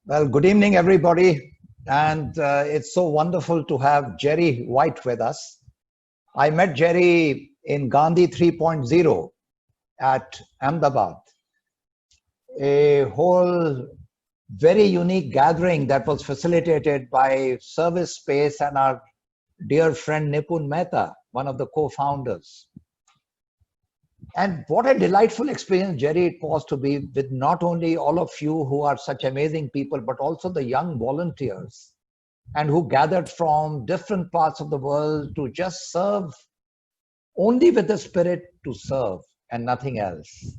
Well, good evening, everybody. And it's so wonderful to have Jerry White with us. I met Jerry in Gandhi 3.0 at Ahmedabad, a whole very unique gathering that was facilitated by Service Space and our dear friend Nipun Mehta, one of the co-founders. And what a delightful experience, Jerry, it was to be with not only all of you who are such amazing people, but also the young volunteers and who gathered from different parts of the world to just serve only with the spirit to serve and nothing else.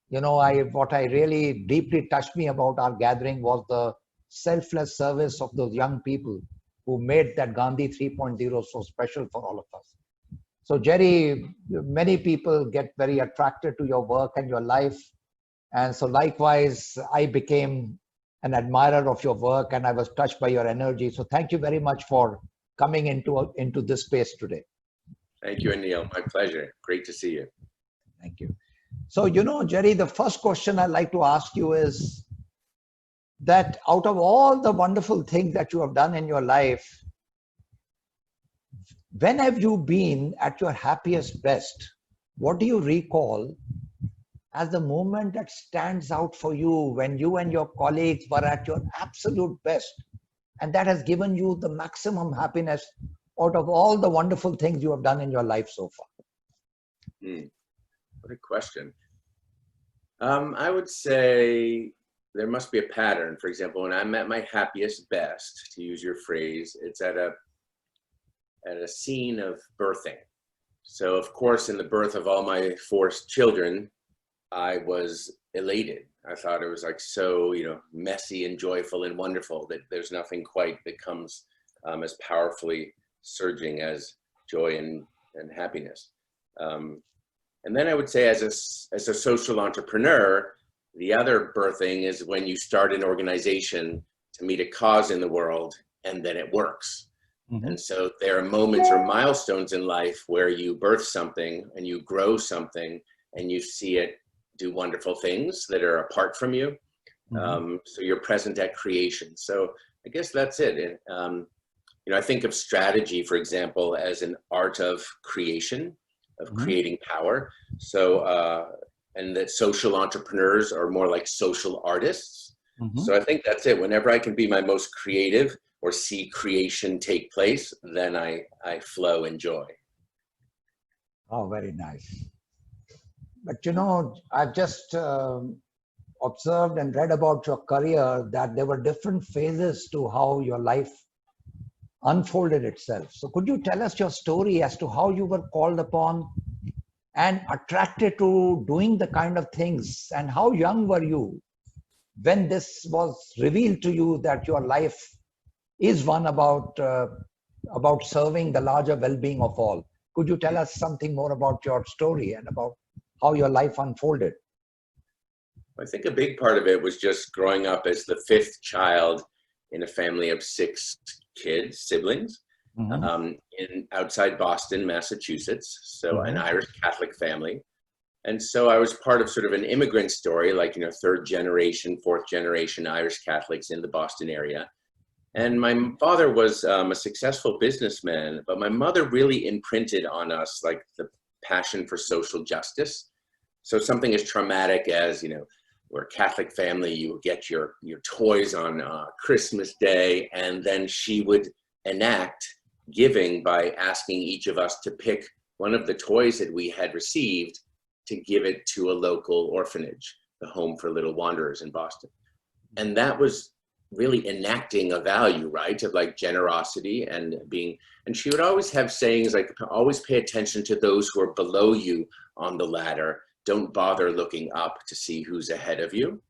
You know, what I really deeply touched me about our gathering was the selfless service of those young people who made that Gandhi 3.0 so special for all of us. So Jerry, many people get very attracted to your work and your life. And so likewise, I became an admirer of your work and I was touched by your energy. So thank you very much for coming into this space today. Thank you, Anil. My pleasure. Great to see you. Thank you. So, you know, Jerry, the first question I'd like to ask you is that out of all the wonderful things that you have done in your life, when have you been at your happiest best? What do you recall as the moment that stands out for you when you and your colleagues were at your absolute best? And that has given you the maximum happiness out of all the wonderful things you have done in your life so far. What a question. I would say there must be a pattern. For example, when I'm at my happiest best, to use your phrase, it's at a scene of birthing. So of course, in the birth of all my four children, I was elated. I thought it was like so, messy and joyful and wonderful that there's nothing quite that comes as powerfully surging as joy and happiness. And then I would say as a social entrepreneur, the other birthing is when you start an organization to meet a cause in the world and then it works. Mm-hmm. And so there are moments or milestones in life where you birth something and you grow something and you see it do wonderful things that are apart from you. Mm-hmm. So you're present at creation. So I guess that's it. I think of strategy, for example, as an art of creation, of mm-hmm. creating power. So, and that social entrepreneurs are more like social artists. Mm-hmm. So I think that's it. Whenever I can be my most creative or see creation take place, then I flow in joy. Oh, very nice. But I've just observed and read about your career that there were different phases to how your life unfolded itself. So could you tell us your story as to how you were called upon and attracted to doing the kind of things, and how young were you when this was revealed to you that your life is one about serving the larger well-being of all? Could you tell us something more about your story and about how your life unfolded? I think a big part of it was just growing up as the fifth child in a family of six siblings, mm-hmm. In outside Boston, Massachusetts. So mm-hmm. an Irish Catholic family. And so I was part of sort of an immigrant story, like, third generation, fourth generation Irish Catholics in the Boston area. And my father was a successful businessman, but my mother really imprinted on us like the passion for social justice. So something as traumatic as, we're a Catholic family, you get your toys on Christmas Day, and then she would enact giving by asking each of us to pick one of the toys that we had received to give it to a local orphanage, the Home for Little Wanderers in Boston. And that was really enacting a value, right, of like generosity and she would always have sayings like, always pay attention to those who are below you on the ladder. Don't bother looking up to see who's ahead of you.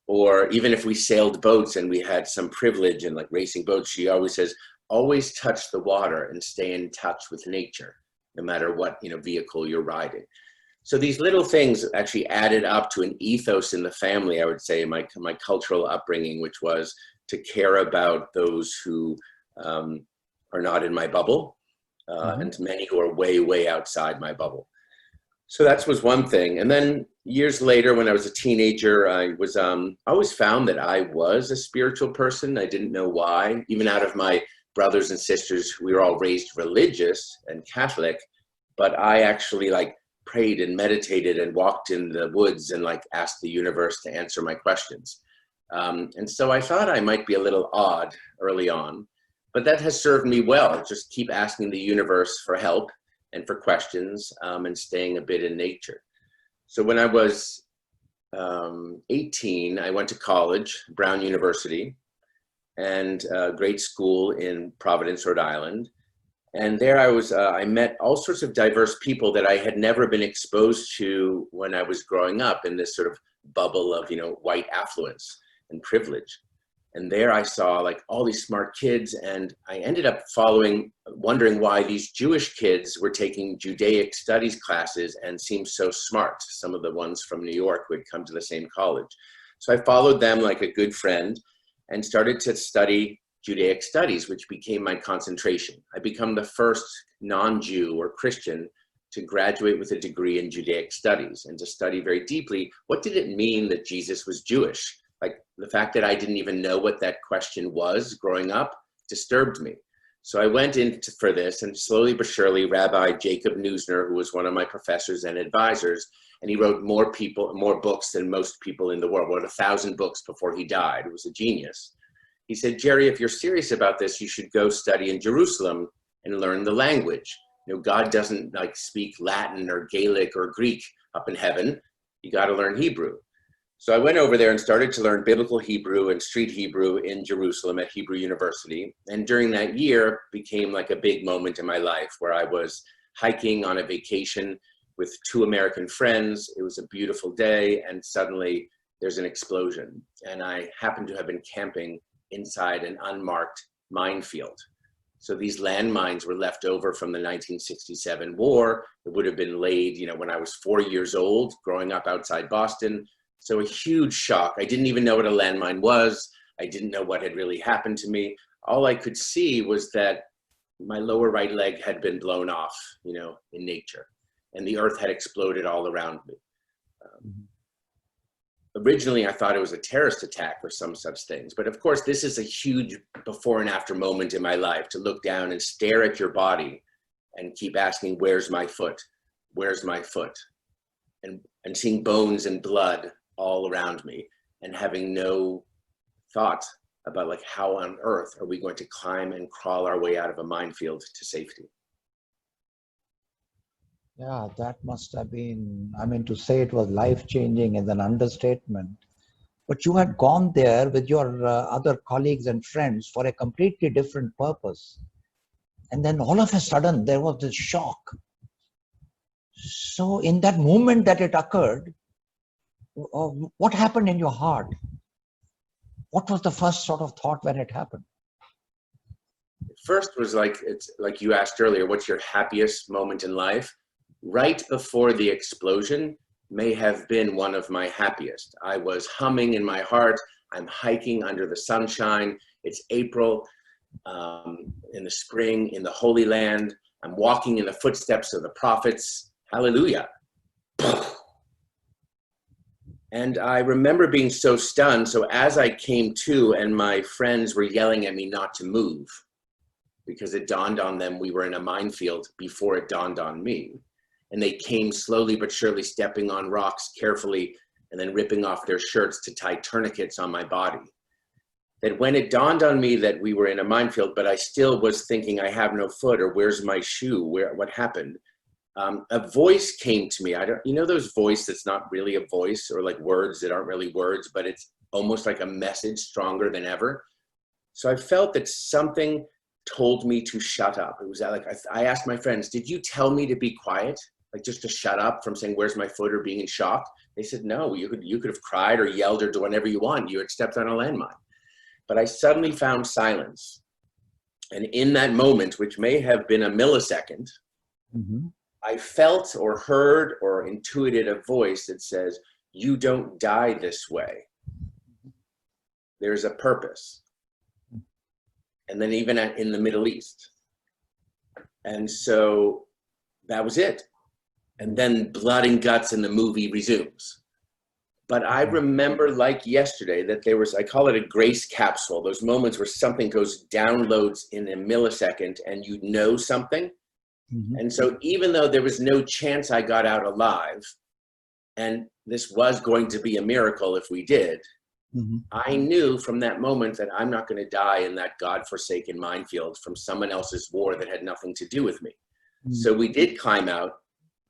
Or even if we sailed boats and we had some privilege in like racing boats, she always says, always touch the water and stay in touch with nature, no matter what vehicle you're riding. So these little things actually added up to an ethos in the family, I would say, in my cultural upbringing, which was to care about those who are not in my bubble, mm-hmm. and many who are way, way outside my bubble. So that was one thing. And then years later, when I was a teenager, I was always found that I was a spiritual person. I didn't know why. Even out of my brothers and sisters, we were all raised religious and Catholic, but I actually like prayed and meditated and walked in the woods and like asked the universe to answer my questions. And so I thought I might be a little odd early on, but that has served me well. Just keep asking the universe for help and for questions, and staying a bit in nature. So when I was 18, I went to college, Brown University, and a great school in Providence, Rhode Island. And there I met all sorts of diverse people that I had never been exposed to when I was growing up in this sort of bubble of, white affluence and privilege. And there I saw like all these smart kids, and I ended up wondering why these Jewish kids were taking Judaic studies classes and seemed so smart. Some of the ones from New York who had come to the same college. So I followed them like a good friend and started to study Judaic studies, which became my concentration. I became the first non-Jew or Christian to graduate with a degree in Judaic studies and to study very deeply, what did it mean that Jesus was Jewish? Like the fact that I didn't even know what that question was growing up disturbed me. So I went in for this, and slowly but surely, Rabbi Jacob Neusner, who was one of my professors and advisors, and he wrote more books than most people in the world, wrote 1,000 books before he died. He was a genius. He said, Jerry, if you're serious about this, you should go study in Jerusalem and learn the language. God doesn't like speak Latin or Gaelic or Greek up in heaven. You got to learn Hebrew. So I went over there and started to learn biblical Hebrew and street Hebrew in Jerusalem at Hebrew University. And during that year became like a big moment in my life where I was hiking on a vacation with 2 American friends. It was a beautiful day, and suddenly there's an explosion. And I happened to have been camping inside an unmarked minefield. So these landmines were left over from the 1967 war. It would have been laid, when I was 4 years old, growing up outside Boston. So a huge shock. I didn't even know what a landmine was. I didn't know what had really happened to me. All I could see was that my lower right leg had been blown off, in nature, and the earth had exploded all around me. Originally, I thought it was a terrorist attack or some such things. But of course, this is a huge before and after moment in my life, to look down and stare at your body and keep asking, where's my foot? Where's my foot? And seeing bones and blood all around me, and having no thought about like how on earth are we going to climb and crawl our way out of a minefield to safety. Yeah, that must have been, to say it was life-changing is an understatement. But you had gone there with your other colleagues and friends for a completely different purpose. And then all of a sudden, there was this shock. So in that moment that it occurred, what happened in your heart? What was the first sort of thought when it happened? First was it's like you asked earlier, what's your happiest moment in life? Right before the explosion may have been one of my happiest. I was humming in my heart. I'm hiking under the sunshine. It's April, in the spring, in the Holy Land. I'm walking in the footsteps of the prophets. Hallelujah. And I remember being so stunned. So as I came to, and my friends were yelling at me not to move, because it dawned on them we were in a minefield before it dawned on me. And they came slowly but surely, stepping on rocks carefully, and then ripping off their shirts to tie tourniquets on my body. That when it dawned on me that we were in a minefield, but I still was thinking, I have no foot, or where's my shoe? What happened? A voice came to me. Those voice that's not really a voice, or like words that aren't really words, but it's almost like a message stronger than ever. So I felt that something told me to shut up. It was like, I asked my friends, did you tell me to be quiet? Like just to shut up from saying, where's my foot, or being in shock? They said, no, you could have cried or yelled or done whatever you want. You had stepped on a landmine. But I suddenly found silence. And in that moment, which may have been a millisecond, I felt or heard or intuited a voice that says, you don't die this way. There's a purpose. And then even in the Middle East. And so that was it. and then blood and guts and the movie resumes. But I remember like yesterday that there was, I call it a grace capsule, those moments where something downloads in a millisecond and you know something. And so even though there was no chance I got out alive, and this was going to be a miracle if we did, I knew from that moment that I'm not going to die in that godforsaken minefield from someone else's war that had nothing to do with me. So we did climb out.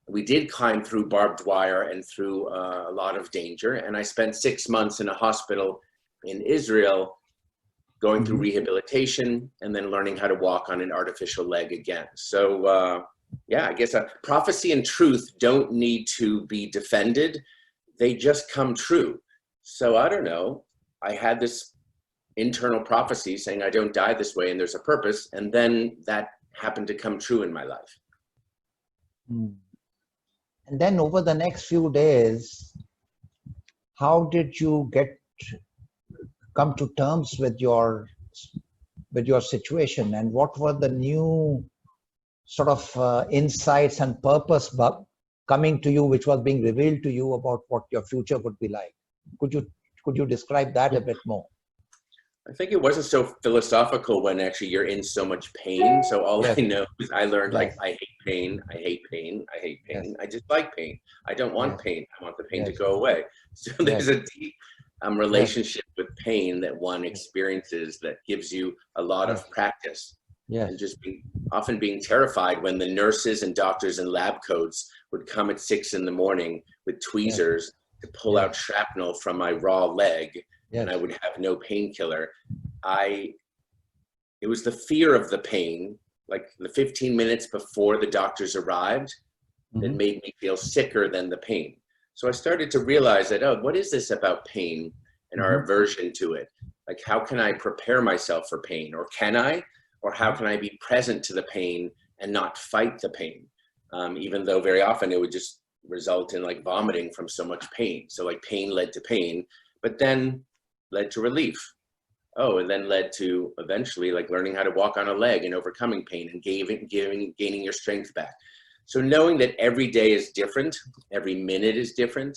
We did climb through barbed wire and through a lot of danger. And I spent 6 months in a hospital in Israel going through rehabilitation and then learning how to walk on an artificial leg again. So yeah, I guess prophecy and truth don't need to be defended. They just come true. So I don't know, I had this internal prophecy saying I don't die this way and there's a purpose. And then that happened to come true in my life. And then over the next few days, how did you come to terms with your situation, and what were the new sort of insights and purpose coming to you, which was being revealed to you about what your future would be like? Could you describe that a bit more? I think it wasn't so philosophical when actually you're in so much pain. So all I know is I learned like, I hate pain, I hate pain, I hate pain. I just like pain. I don't want pain. I want the pain to go away. So there's a deep relationship with pain that one experiences that gives you a lot of practice. And just often being terrified when the nurses and doctors and lab coats would come at 6 in the morning with tweezers to pull out shrapnel from my raw leg. And I would have no painkiller. It was the fear of the pain, like the 15 minutes before the doctors arrived, that made me feel sicker than the pain. So I started to realize that, oh, what is this about pain and our aversion to it? Like, how can I prepare myself for pain? Or can I? Or how can I be present to the pain and not fight the pain? Even though very often it would just result in like vomiting from so much pain. So like pain led to pain, but then led to relief. Oh, and then led to eventually like learning how to walk on a leg and overcoming pain and gaining your strength back. So knowing that every day is different, every minute is different,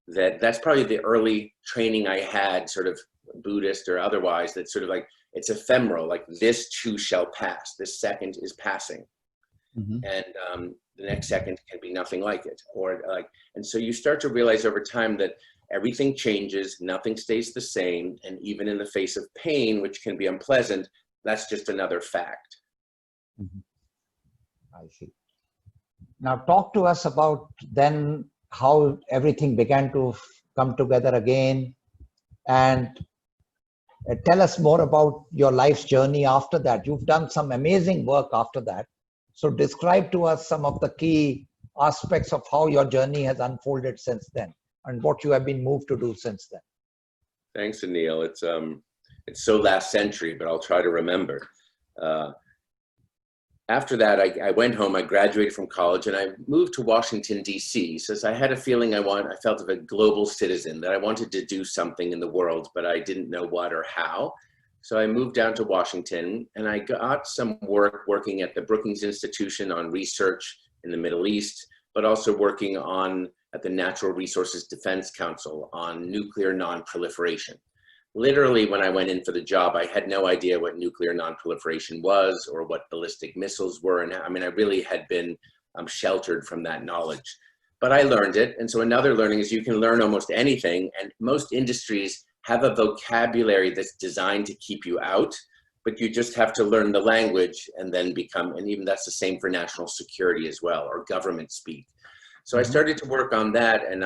that's probably the early training I had, sort of Buddhist or otherwise, that sort of like, it's ephemeral, like this too shall pass. This second is passing. And the next second can be nothing like it. Or like, and so you start to realize over time that everything changes, nothing stays the same, and even in the face of pain, which can be unpleasant, that's just another fact. I see. Now talk to us about then how everything began to come together again, and tell us more about your life's journey after that. You've done some amazing work after that. So describe to us some of the key aspects of how your journey has unfolded since then, and what you have been moved to do since then. Thanks, Anil. It's so last century, but I'll try to remember. After that, I went home, I graduated from college, and I moved to Washington, D.C. So I had a feeling I felt of a global citizen, that I wanted to do something in the world, but I didn't know what or how. So I moved down to Washington, and I got some work working at the Brookings Institution on research in the Middle East, but also working at the Natural Resources Defense Council on nuclear non-proliferation. Literally, when I went in for the job, I had no idea what nuclear non-proliferation was or what ballistic missiles were. And I mean, I really had been sheltered from that knowledge, but I learned it. And so another learning is you can learn almost anything, and most industries have a vocabulary that's designed to keep you out, but you just have to learn the language and then and even that's the same for national security as well, or government speak. So I started to work on that, and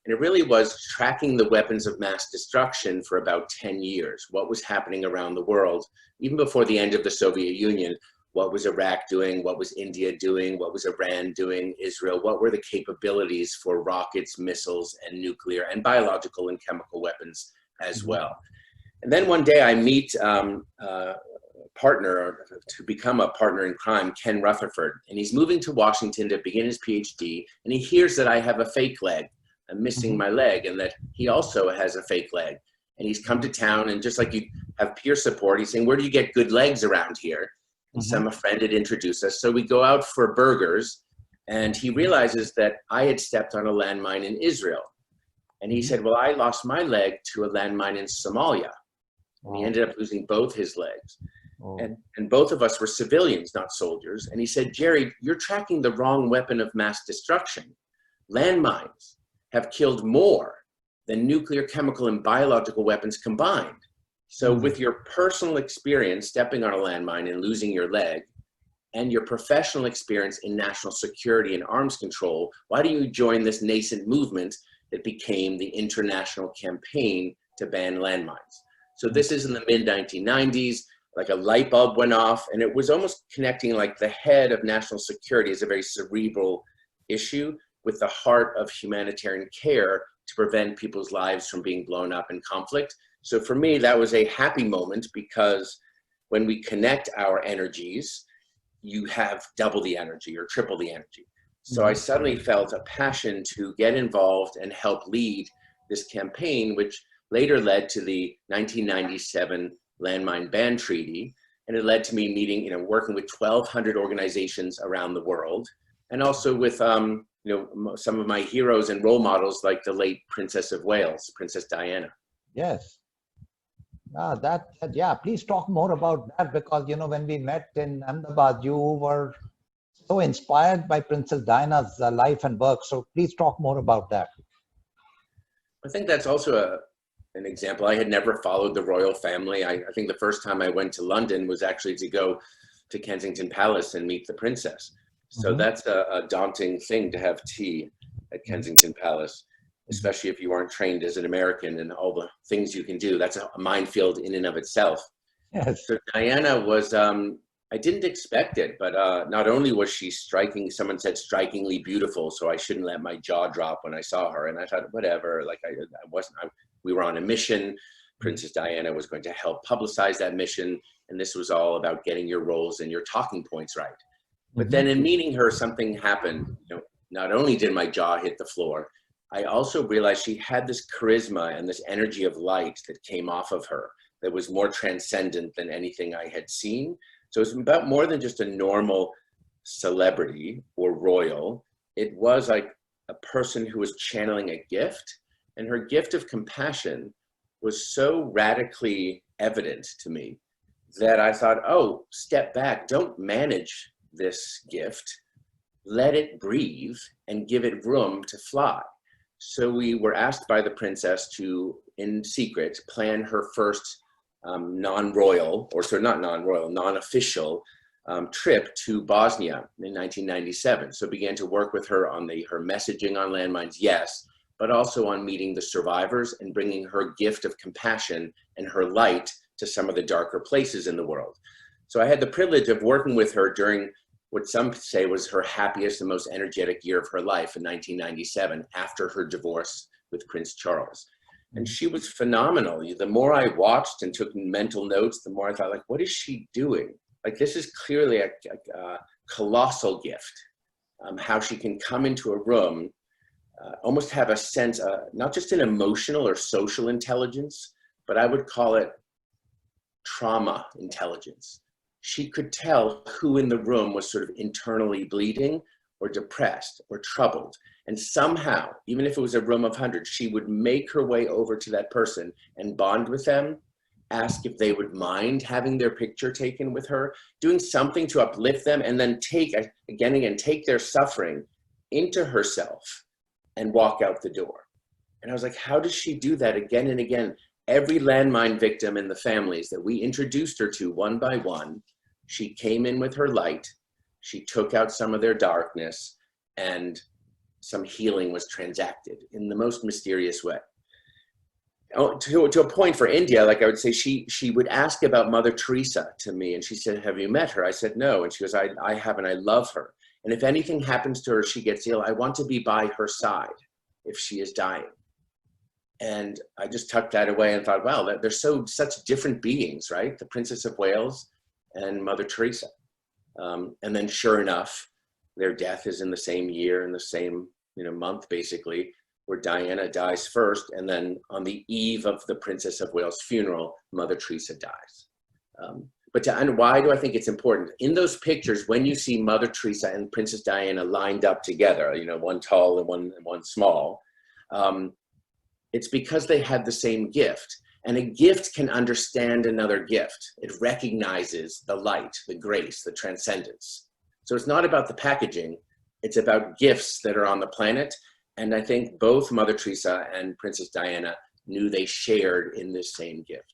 it really was tracking the weapons of mass destruction for about 10 years. What was happening around the world, even before the end of the Soviet Union? What was Iraq doing? What was India doing? What was Iran doing? Israel? What were the capabilities for rockets, missiles, and nuclear and biological and chemical weapons as well? And then one day I meet partner, to become a partner in crime, Ken Rutherford, and he's moving to Washington to begin his PhD, and he hears that I have a fake leg. I'm missing my leg, and that he also has a fake leg. And he's come to town, and just like you have peer support, he's saying, where do you get good legs around here? And some friend had introduced us. So we go out for burgers, And he realizes that I had stepped on a landmine in Israel. And he said, well, I lost my leg to a landmine in Somalia. And he ended up losing both his legs. And both of us were civilians, not soldiers. And he said, Jerry, you're tracking the wrong weapon of mass destruction. Landmines have killed more than nuclear, chemical, and biological weapons combined. So with your personal experience stepping on a landmine and losing your leg, and your professional experience in national security and arms control, why do you join this nascent movement that became the international campaign to ban landmines? So this is in the mid-1990s, like a light bulb went off, and it was almost connecting like the head of national security is a very cerebral issue with the heart of humanitarian care to prevent people's lives from being blown up in conflict. So for me, that was a happy moment, because when we connect our energies, you have double the energy or triple the energy. So I suddenly felt a passion to get involved and help lead this campaign, which later led to the 1997 Landmine Ban Treaty. And it led to me meeting, working with 1,200 organizations around the world, and also with, some of my heroes and role models, like the late Princess of Wales, Princess Diana. Yes. Yeah, please talk more about that, because, when we met in Ahmedabad, you were so inspired by Princess Diana's life and work. So please talk more about that. I think that's also an example. I had never followed the royal family. I think the first time I went to London was actually to go to Kensington Palace and meet the princess. So that's a daunting thing, to have tea at Kensington Palace, especially if you aren't trained as an American and all the things you can do. That's a minefield in and of itself. Yes. So Diana was, I didn't expect it, but not only was she striking, someone said strikingly beautiful, so I shouldn't let my jaw drop when I saw her. And I thought, whatever, like we were on a mission. Princess Diana was going to help publicize that mission. And this was all about getting your roles and your talking points right. But then in meeting her, something happened. Not only did my jaw hit the floor, I also realized she had this charisma and this energy of light that came off of her that was more transcendent than anything I had seen. So it's about more than just a normal celebrity or royal. It was like a person who was channeling a gift, and her gift of compassion was so radically evident to me that I thought, oh, step back, don't manage this gift, let it breathe and give it room to fly. So we were asked by the princess to, in secret, plan her first non-royal, or sorry, not non-royal, non-official trip to Bosnia in 1997. So began to work with her on her messaging on landmines, yes, but also on meeting the survivors and bringing her gift of compassion and her light to some of the darker places in the world. So I had the privilege of working with her during what some say was her happiest and most energetic year of her life in 1997, after her divorce with Prince Charles. And she was phenomenal. The more I watched and took mental notes, the more I thought, like, what is she doing? Like, this is clearly a colossal gift. How she can come into a room, almost have a sense, not just an emotional or social intelligence, but I would call it trauma intelligence. She could tell who in the room was sort of internally bleeding or depressed or troubled. And somehow, even if it was a room of hundreds, she would make her way over to that person and bond with them, ask if they would mind having their picture taken with her, doing something to uplift them, and then take their suffering into herself and walk out the door. And I was like, how does she do that again and again? Every landmine victim in the families that we introduced her to one by one, she came in with her light, she took out some of their darkness, and some healing was transacted in the most mysterious way. To a point for India, like I would say, she would ask about Mother Teresa to me, and she said, have you met her? I said, no. And she goes, I haven't, I love her. And if anything happens to her, she gets ill, I want to be by her side if she is dying. And I just tucked that away and thought, wow, they're such different beings, right? The Princess of Wales and Mother Teresa. And then sure enough, their death is in the same year, in the same month, basically, where Diana dies first. And then on the eve of the Princess of Wales' funeral, Mother Teresa dies. Why do I think it's important? In those pictures, when you see Mother Teresa and Princess Diana lined up together, you know, one tall and one small, it's because they had the same gift. And a gift can understand another gift. It recognizes the light, the grace, the transcendence. So it's not about the packaging, it's about gifts that are on the planet. And I think both Mother Teresa and Princess Diana knew they shared in this same gift.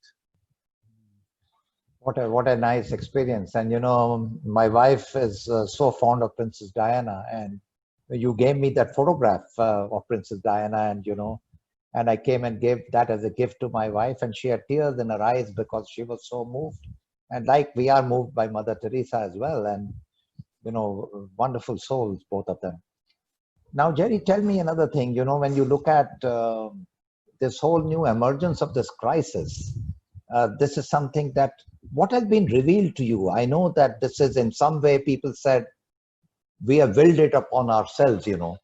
What a nice experience. And you know, my wife is so fond of Princess Diana, and you gave me that photograph of Princess Diana, and you know, and I came and gave that as a gift to my wife, and she had tears in her eyes because she was so moved. And like we are moved by Mother Teresa as well, and you know, wonderful souls, both of them. Now, Jerry, tell me another thing. You know, when you look at this whole new emergence of this crisis, this is something that, what has been revealed to you? I know that this is in some way, people said, we have willed it upon ourselves, you know,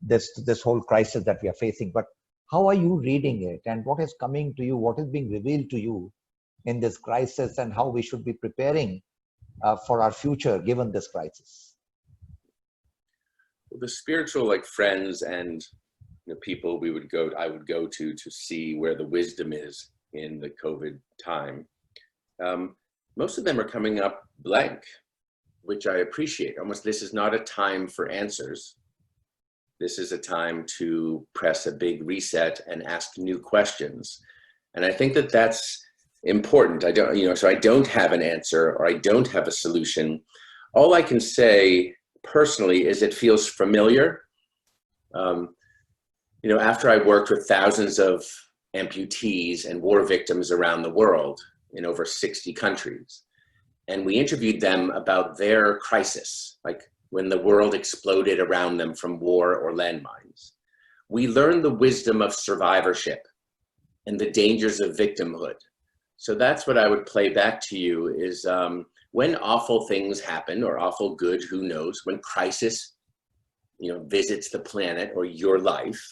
this whole crisis that we are facing. But how are you reading it, and what is coming to you? What is being revealed to you in this crisis, and how we should be preparing for our future given this crisis? Well, the spiritual, like friends and people I would go to see where the wisdom is in the COVID time. Most of them are coming up blank, which I appreciate. Almost, this is not a time for answers. This is a time to press a big reset and ask new questions. And I think that that's important. I don't, so I don't have an answer, or I don't have a solution. All I can say personally is it feels familiar. After I worked with thousands of amputees and war victims around the world in over 60 countries, and we interviewed them about their crisis, like when the world exploded around them from war or landmines, we learned the wisdom of survivorship and the dangers of victimhood. So that's what I would play back to you is when awful things happen, or awful good, who knows, when crisis visits the planet or your life,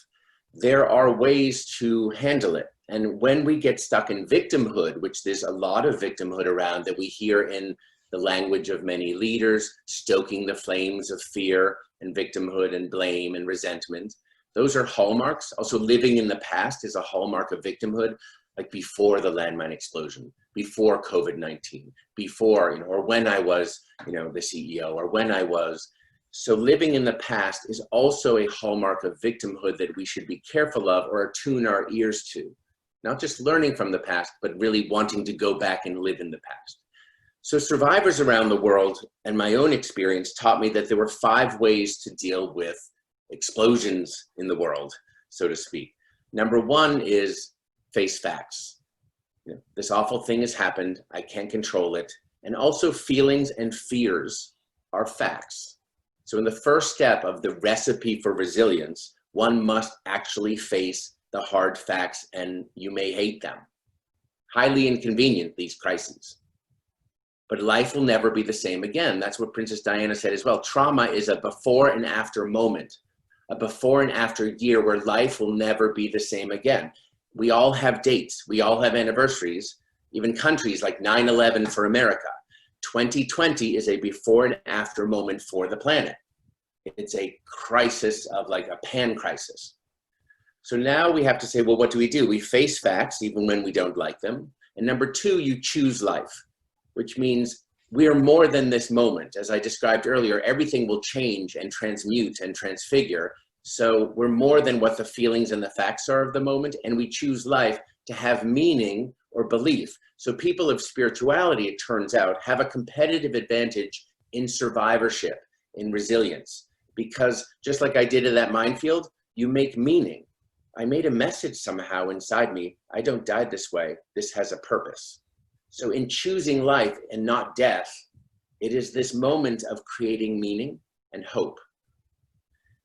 there are ways to handle it. And when we get stuck in victimhood, which there's a lot of victimhood around that we hear in the language of many leaders, stoking the flames of fear and victimhood and blame and resentment, those are hallmarks. Also, living in the past is a hallmark of victimhood, like before the landmine explosion, before COVID-19, before, or when I was, the CEO, or when I was. So living in the past is also a hallmark of victimhood that we should be careful of or attune our ears to. Not just learning from the past, but really wanting to go back and live in the past. So survivors around the world and my own experience taught me that there were 5 ways to deal with explosions in the world, so to speak. Number 1 is face facts. This awful thing has happened, I can't control it. And also feelings and fears are facts. So in the first step of the recipe for resilience, one must actually face the hard facts, and you may hate them. Highly inconvenient, these crises. But life will never be the same again. That's what Princess Diana said as well. Trauma is a before and after moment, a before and after year where life will never be the same again. We all have dates, we all have anniversaries, even countries like 9/11 for America. 2020 is a before and after moment for the planet. It's a crisis of like a pan crisis. So now we have to say, well, what do? We face facts even when we don't like them. And number 2, you choose life, which means we are more than this moment. As I described earlier, everything will change and transmute and transfigure. So we're more than what the feelings and the facts are of the moment, and we choose life to have meaning or belief. So people of spirituality, it turns out, have a competitive advantage in survivorship, in resilience, because just like I did in that minefield, you make meaning. I made a message somehow inside me. I don't die this way. This has a purpose. So in choosing life and not death, it is this moment of creating meaning and hope.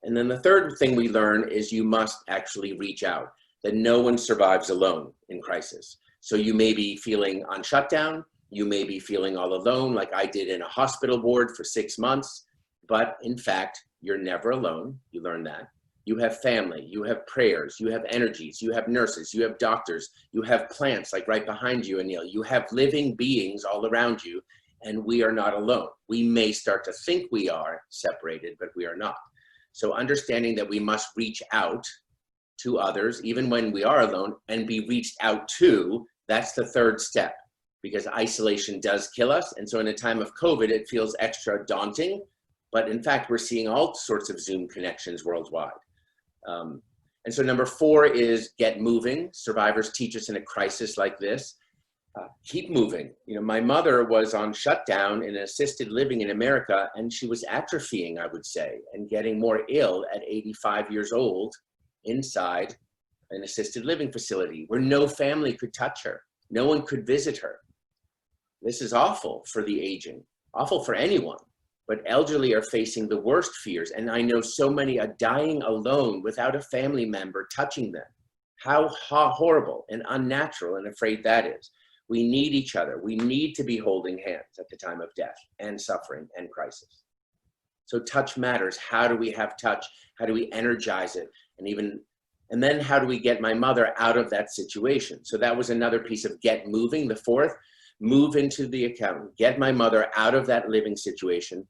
And then the third thing we learn is you must actually reach out, that no one survives alone in crisis. So you may be feeling on shutdown, you may be feeling all alone like I did in a hospital ward for 6 months, but in fact, you're never alone, you learn that. You have family, you have prayers, you have energies, you have nurses, you have doctors, you have plants like right behind you, Anil. You have living beings all around you, and we are not alone. We may start to think we are separated, but we are not. So understanding that we must reach out to others, even when we are alone, and be reached out to, that's the third step, because isolation does kill us. And so in a time of COVID, it feels extra daunting, but in fact, we're seeing all sorts of Zoom connections worldwide. And so number 4 is get moving. Survivors teach us in a crisis like this. Keep moving. You know, my mother was on shutdown in assisted living in America, and she was atrophying, I would say, and getting more ill at 85 years old inside an assisted living facility where no family could touch her. No one could visit her. This is awful for the aging, awful for anyone, but elderly are facing the worst fears. And I know so many are dying alone without a family member touching them. How horrible and unnatural and afraid that is. We need each other. We need to be holding hands at the time of death and suffering and crisis. So touch matters. How do we have touch? How do we energize it? And then how do we get my mother out of that situation? So that was another piece of get moving. The 4th, move into the account, get my mother out of that living situation,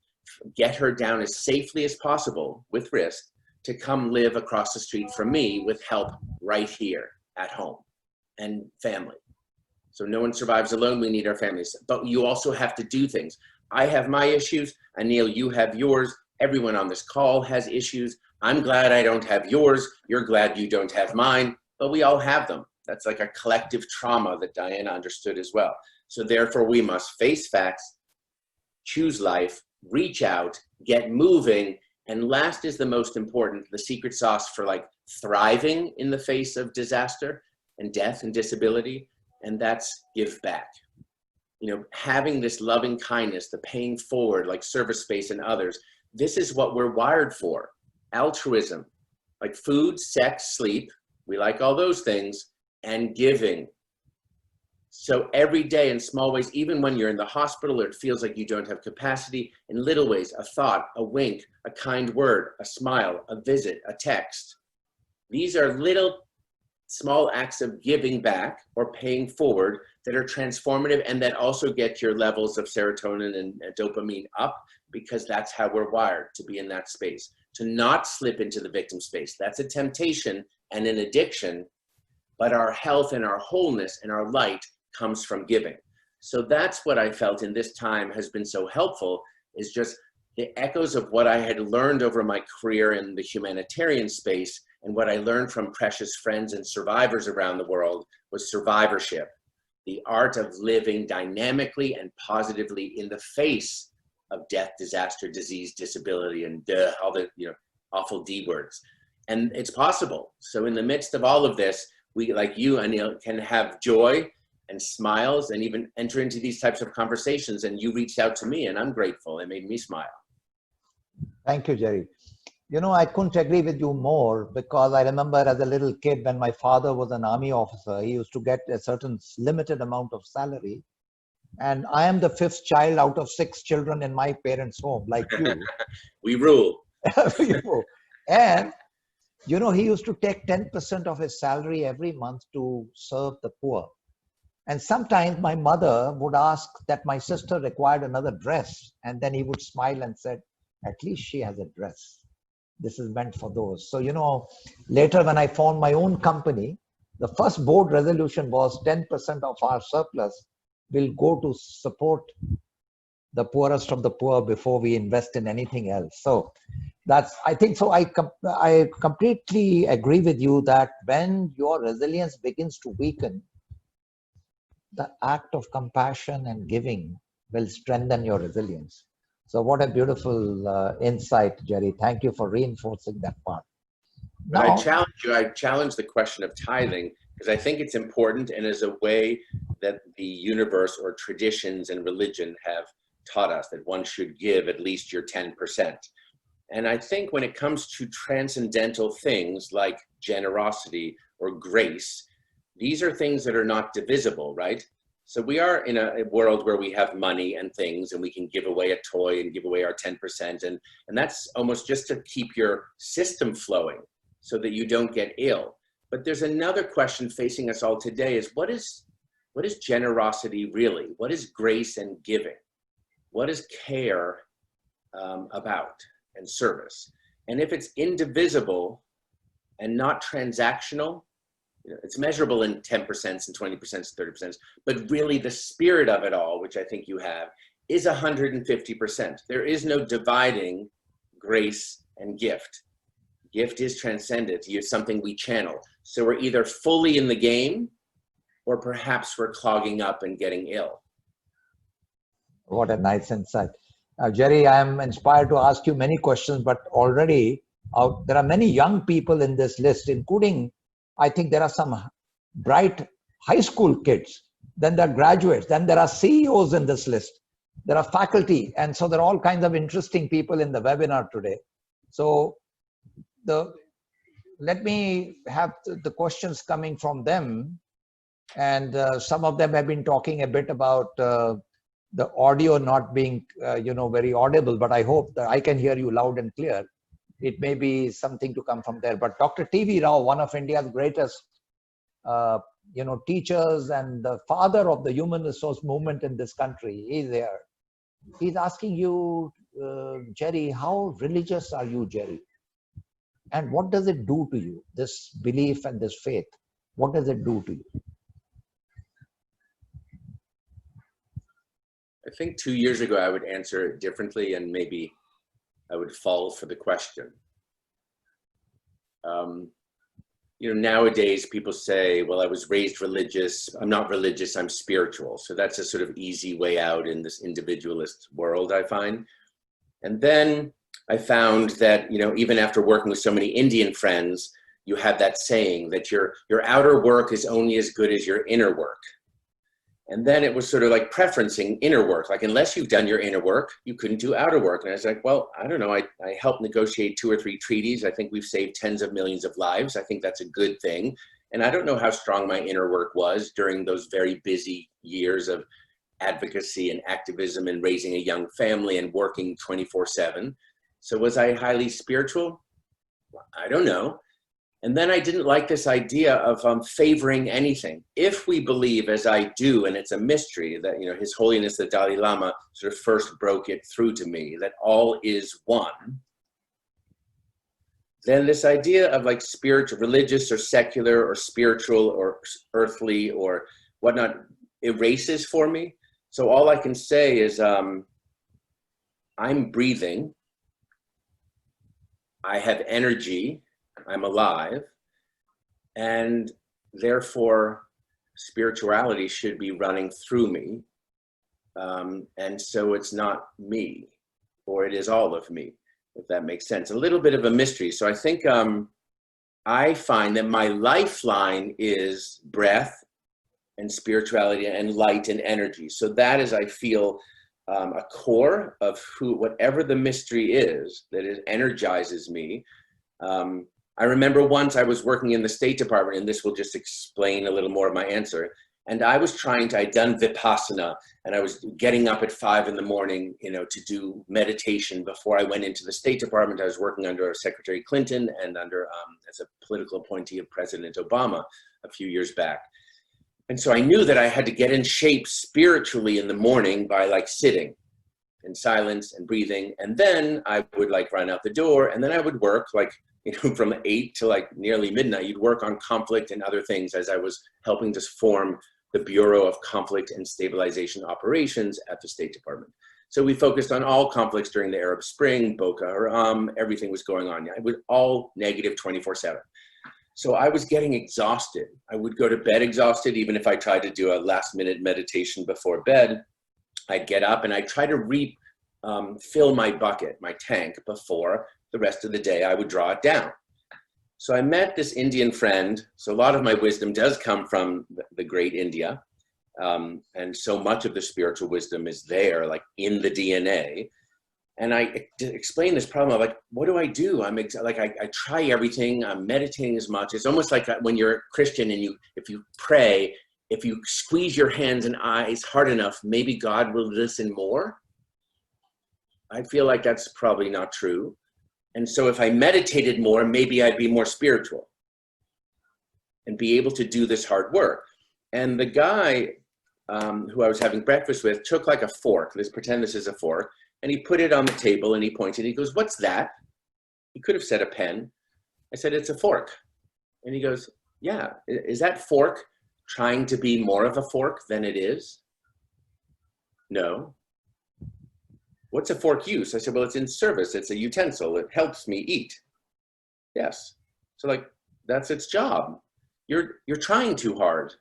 get her down as safely as possible with risk to come live across the street from me with help right here at home and family. So no one survives alone. We need our families, but you also have to do things. I have my issues. Anil, you have yours. Everyone on this call has issues. I'm glad I don't have yours. You're glad you don't have mine, but we all have them. That's like a collective trauma that Diana understood as well. So therefore we must face facts, choose life, reach out, get moving. And last is the most important, the secret sauce for like thriving in the face of disaster and death and disability. And that's give back. You know, having this loving kindness, the paying forward, like service space and others, this is what we're wired for. Altruism, like food, sex, sleep, we like all those things, and giving. So every day in small ways, even when you're in the hospital or it feels like you don't have capacity, in little ways, a thought, a wink, a kind word, a smile, a visit, a text. These are little small acts of giving back or paying forward that are transformative and that also get your levels of serotonin and dopamine up, because that's how we're wired, to be in that space, to not slip into the victim space. That's a temptation and an addiction, but our health and our wholeness and our light comes from giving. So that's what I felt in this time has been so helpful, is just the echoes of what I had learned over my career in the humanitarian space, and what I learned from precious friends and survivors around the world was survivorship, the art of living dynamically and positively in the face of death, disaster, disease, disability, and all the awful D words. And it's possible. So in the midst of all of this, we, like you, Anil, can have joy and smiles and even enter into these types of conversations. And you reached out to me, and I'm grateful. It made me smile. Thank you, Jerry. You know, I couldn't agree with you more, because I remember as a little kid when my father was an army officer, he used to get a certain limited amount of salary. And I am the 5th child out of 6 children in my parents' home, like you. We rule. And, you know, he used to take 10% of his salary every month to serve the poor. And sometimes my mother would ask that my sister required another dress. And then he would smile and said, at least she has a dress. This is meant for those. So, you know, later when I found my own company, the first board resolution was 10% of our surplus will go to support the poorest of the poor before we invest in anything else. So that's, I think, so I completely agree with you that when your resilience begins to weaken, the act of compassion and giving will strengthen your resilience. So what a beautiful insight, Jerry. Thank you for reinforcing that part. But I challenge you, I challenge the question of tithing, because I think it's important and is a way that the universe or traditions and religion have taught us that one should give at least your 10%. And I think when it comes to transcendental things like generosity or grace, these are things that are not divisible, right? So we are in a world where we have money and things, and we can give away a toy and give away our 10%. And that's almost just to keep your system flowing. so that you don't get ill. But there's another question facing us all today is what is generosity really? What is grace and giving? What is care about and service? And if it's indivisible and not transactional, it's measurable in 10% and 20% and 30%, but really the spirit of it all, which I think you have, is 150%. There is no dividing grace and gift. Gift is transcendent. It's something we channel. So we're either fully in the game or perhaps we're clogging up and getting ill. What a nice insight. Jerry, I am inspired to ask you many questions, but already there are many young people in this list, including, I think there are some bright high school kids, then there are graduates, then there are CEOs in this list, there are faculty, and so there are all kinds of interesting people in the webinar today. So let me have the questions coming from them, and some of them have been talking a bit about the audio not being very audible, but I hope that I can hear you loud and clear. It may be something to come from there. But Dr. T.V. Rao, one of India's greatest teachers and the father of the human resource movement in this country, is there. He's asking you, Jerry, how religious are you, Jerry? And what does it do to you, this belief and this faith? What does it do to you? I think 2 years ago, I would answer it differently and maybe I would fall for the question. Nowadays people say, well, I was raised religious. I'm not religious, I'm spiritual. So that's a sort of easy way out in this individualist world, I find. And then I found that, even after working with so many Indian friends, you have that saying that your outer work is only as good as your inner work. And then it was sort of like preferencing inner work. Like, unless you've done your inner work, you couldn't do outer work. And I was like, well, I don't know. I helped negotiate 2 or 3 treaties. I think we've saved tens of millions of lives. I think that's a good thing. And I don't know how strong my inner work was during those very busy years of advocacy and activism and raising a young family and working 24/7. So was I highly spiritual? I don't know. And then I didn't like this idea of favoring anything. If we believe, as I do, and it's a mystery that, His Holiness the Dalai Lama sort of first broke it through to me, that all is one, then this idea of like spiritual, religious or secular or spiritual or earthly or whatnot erases for me. So all I can say is I'm breathing, I have energy, I'm alive, and therefore spirituality should be running through me. And so it's not me, or it is all of me, if that makes sense. A little bit of a mystery. So I think I find that my lifeline is breath and spirituality and light and energy. So that is, I feel, a core of whatever the mystery is that it energizes me. I remember once I was working in the State Department, and this will just explain a little more of my answer. And I was I'd done Vipassana, and I was getting up at 5 in the morning, to do meditation before I went into the State Department. I was working under Secretary Clinton and as a political appointee of President Obama a few years back. And so I knew that I had to get in shape spiritually in the morning by like sitting in silence and breathing. And then I would like run out the door, and then I would work from 8 to like nearly midnight. You'd work on conflict and other things as I was helping to form the Bureau of Conflict and Stabilization Operations at the State Department. So we focused on all conflicts during the Arab Spring, Boko Haram, everything was going on. It was all negative 24/7. So I was getting exhausted. I would go to bed exhausted, even if I tried to do a last minute meditation before bed. I'd get up and I'd try to fill my bucket, my tank, before the rest of the day I would draw it down. So I met this Indian friend. So a lot of my wisdom does come from the great India. And so much of the spiritual wisdom is there, like in the DNA. And I explained this problem of like, what do I do? I try everything. I'm meditating as much. It's almost like when you're a Christian and if you pray, if you squeeze your hands and eyes hard enough, maybe God will listen more. I feel like that's probably not true. And so if I meditated more, maybe I'd be more spiritual and be able to do this hard work. And the guy who I was having breakfast with took like a fork, let's pretend this is a fork, and he put it on the table and he pointed, he goes, "What's that?" He could have said a pen. I said, "It's a fork." And he goes, "Yeah, is that fork trying to be more of a fork than it is?" "No." "What's a fork use?" I said, "Well, it's in service. It's a utensil. It helps me eat." "Yes." So like, that's its job. You're trying too hard.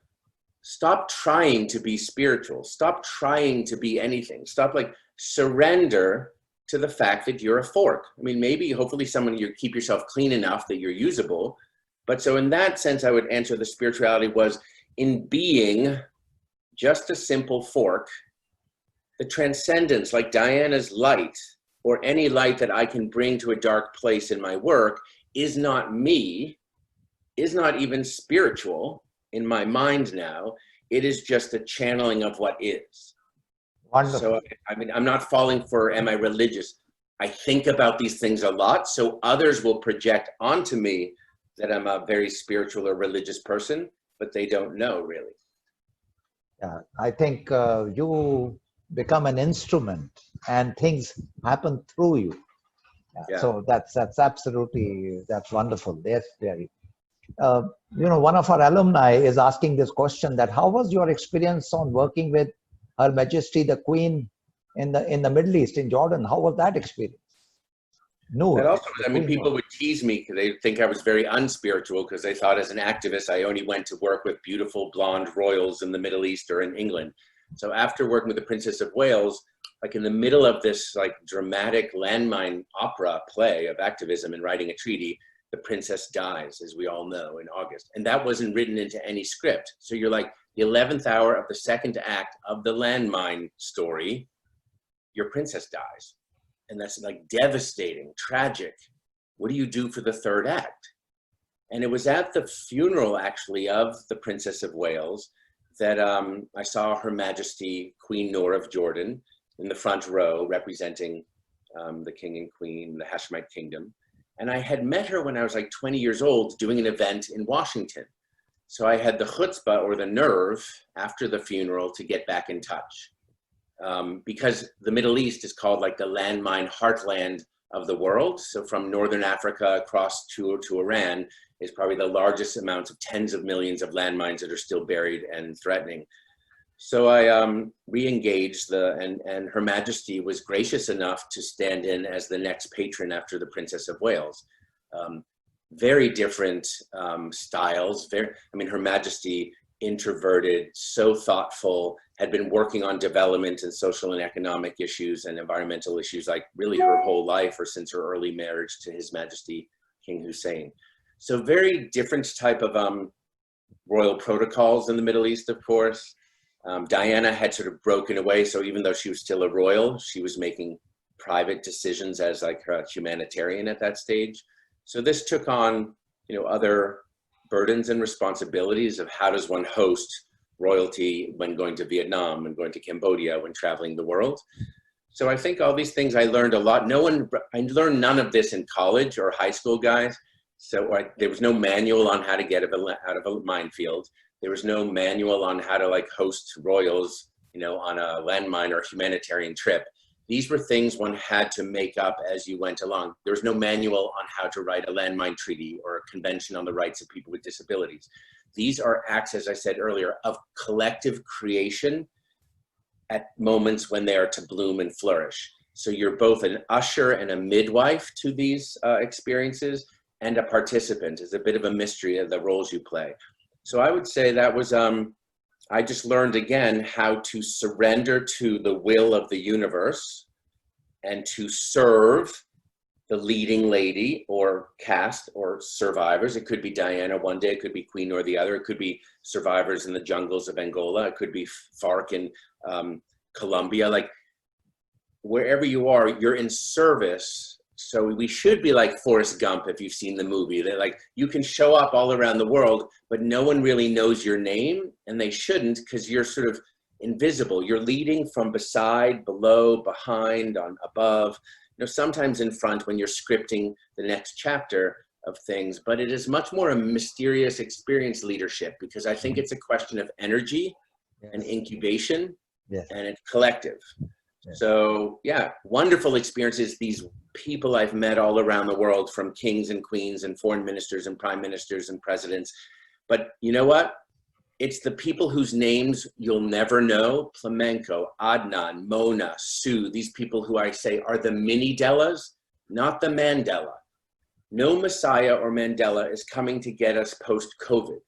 Stop trying to be spiritual. Stop trying to be anything. Stop, like, surrender to the fact that you're a fork. I mean, maybe, hopefully you keep yourself clean enough that you're usable. But so in that sense, I would answer the spirituality was in being just a simple fork, the transcendence, like Diana's light, or any light that I can bring to a dark place in my work, is not me, is not even spiritual in my mind now. It is just a channeling of what is. Wonderful. So, I mean, I'm not falling for, am I religious? I think about these things a lot, so others will project onto me that I'm a very spiritual or religious person, but they don't know really. Yeah, I think you become an instrument and things happen through you. Yeah. So that's absolutely, that's wonderful. Yes, very. One of our alumni is asking this question, that how was your experience on working with Her Majesty the Queen in the Middle East, in Jordan? How was that experience? That also, I mean, people would tease me because they think I was very unspiritual because they thought as an activist I only went to work with beautiful blonde royals in the Middle East or in England. So after working with the Princess of Wales, like in the middle of this like dramatic landmine opera play of activism and writing a treaty, the princess dies, as we all know, in August. And that wasn't written into any script. So you're like, the 11th hour of the second act of the landmine story, your princess dies. And that's like devastating, tragic. What do you do for the third act? And it was at the funeral, actually, of the Princess of Wales that I saw Her Majesty Queen Noor of Jordan in the front row, representing the king and queen, the Hashemite kingdom. And I had met her when I was like 20 years old doing an event in Washington. So I had the chutzpah, or the nerve, after the funeral to get back in touch. Because the Middle East is called like the landmine heartland of the world. So from Northern Africa across to Iran is probably the largest amounts of tens of millions of landmines that are still buried and threatening. So I re-engaged and Her Majesty was gracious enough to stand in as the next patron after the Princess of Wales. Very different styles. Her Majesty, introverted, so thoughtful, had been working on development and social and economic issues and environmental issues like really her whole life, or since her early marriage to His Majesty King Hussein. So very different type of royal protocols in the Middle East, of course. Diana had sort of broken away, so even though she was still a royal, she was making private decisions as like a humanitarian at that stage. So this took on, other burdens and responsibilities of how does one host royalty when going to Vietnam and going to Cambodia, when traveling the world. So I think all these things I learned a lot. I learned none of this in college or high school, guys. So there was no manual on how to get out of a minefield. There was no manual on how to like host royals, on a landmine or humanitarian trip. These were things one had to make up as you went along. There was no manual on how to write a landmine treaty or a convention on the rights of people with disabilities. These are acts, as I said earlier, of collective creation at moments when they are to bloom and flourish. So you're both an usher and a midwife to these experiences, and a participant. Is a bit of a mystery of the roles you play. So I would say that was, I just learned again how to surrender to the will of the universe and to serve the leading lady or cast or survivors. It could be Diana one day, it could be Queen or the other, it could be survivors in the jungles of Angola, it could be Farc in Colombia. Like wherever you are, you're in service. So we should be like Forrest Gump, if you've seen the movie. That like you can show up all around the world, but no one really knows your name, and they shouldn't, because you're sort of invisible. You're leading from beside, below, behind, on above. sometimes in front when you're scripting the next chapter of things, but it is much more a mysterious experience leadership, because I think it's a question of energy and incubation and it's collective. So yeah, wonderful experiences. These people I've met all around the world, from kings and queens and foreign ministers and prime ministers and presidents. But you know what? It's the people whose names you'll never know. Flamenco, Adnan, Mona, Sue, these people who I say are the mini Dellas, not the Mandela. No Messiah or Mandela is coming to get us post-COVID.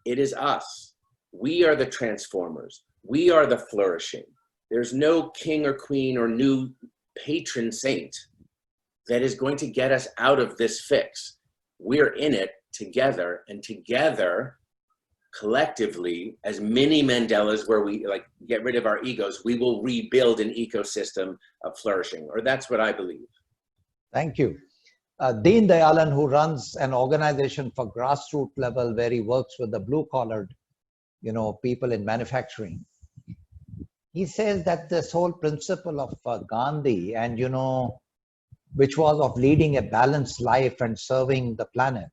It is us. We are the transformers. We are the flourishing. There's no king or queen or new patron saint that is going to get us out of this fix. We're in it together, and together, collectively, as mini Mandelas, where we like get rid of our egos, we will rebuild an ecosystem of flourishing, or that's what I believe. Thank you. Deen Dayalan, who runs an organization for grassroots level where he works with the blue-collared, people in manufacturing. He says that this whole principle of Gandhi and, which was of leading a balanced life and serving the planet.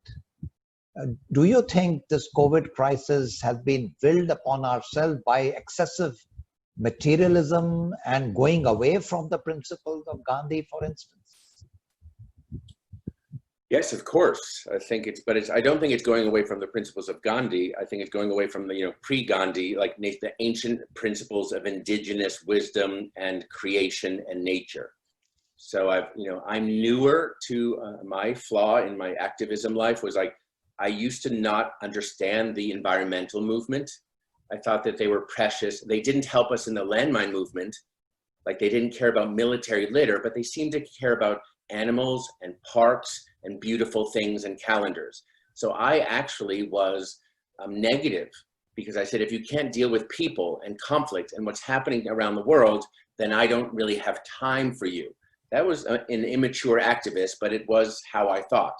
Do you think this COVID crisis has been willed upon ourselves by excessive materialism and going away from the principles of Gandhi, for instance? Yes, of course. I think I don't think it's going away from the principles of Gandhi. I think it's going away from the, pre-Gandhi, like the ancient principles of indigenous wisdom and creation and nature. So I'm newer to my flaw in my activism life was like, I used to not understand the environmental movement. I thought that they were precious. They didn't help us in the landmine movement. Like they didn't care about military litter, but they seemed to care about animals and parks and beautiful things and calendars. So I actually was negative, because I said, if you can't deal with people and conflict and what's happening around the world, then I don't really have time for you. That was an immature activist, but it was how I thought.